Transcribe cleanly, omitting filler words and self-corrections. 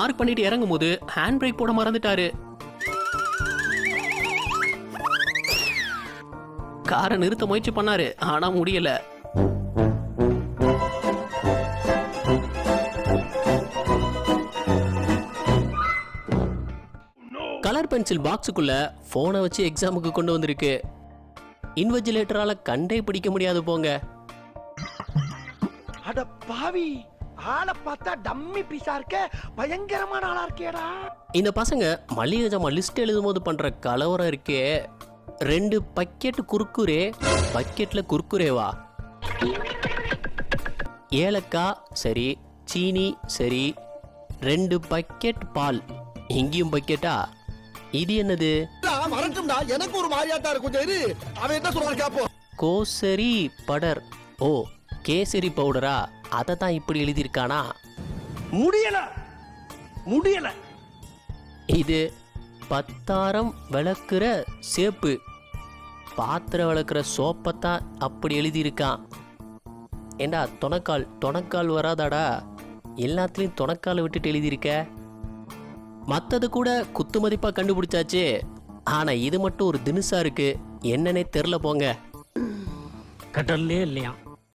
Park பண்ணிட்டு இறங்கும் போது ஹேண்ட் பிரேக் போட மறந்துட்டாரு. காரை நிறுத்த முயற்சி பண்ணாரு, ஆனா முடியல. கலர் பென்சில் பாக்ஸுக்குள்ள போனை வச்சு எக்ஸாமுக்கு கொண்டு வந்திருக்கு. இன்விஜிலேட்டரால கண்டே பிடிக்க முடியாது போங்க. அட பாவி, ஆளை பார்த்தா டம்மி பீஸா இருக்க, பயங்கரமான ஆளா இருக்கேடா. இந்த பசங்க மளிகை ஜாமான் லிஸ்ட் எழுதும் போது பண்ற கலவரம் இருக்கே. 2 பக்கெட் குர்குரே, பக்கெட்ல குர்குரேவா? ஏலக்காய் சரி, சீனி சரி, 2 பக்கெட் பால், இங்கேயும் பக்கெட்டா? இது என்னது? வரட்டும்டா, எனக்கு ஒரு மாதிரியாட்டா இருக்கும். கொஞ்சம் இரு, அவன் என்ன சொல்றான்னு கேப்போம். கோசரி படர். ஓ, கேசரி பவுடரா? அதை தான் இப்படி எழுதியிருக்கானா? முடியல. இது பத்தாரம் விளக்குற சேப்பு. பாத்திரம் விளக்குற சோப்பத்தான் அப்படி எழுதியிருக்கான். ஏண்டா தொணக்கால் வராதாடா? எல்லாத்துலேயும் தொணக்கால் விட்டுட்டு எழுதியிருக்க. மற்றது கூட குத்து மதிப்பாக கண்டுபிடிச்சாச்சு. ஆனால் இது மட்டும் ஒரு தினுசா இருக்கு, என்னன்னே தெரில போங்க. கடல்லே இல்லையா?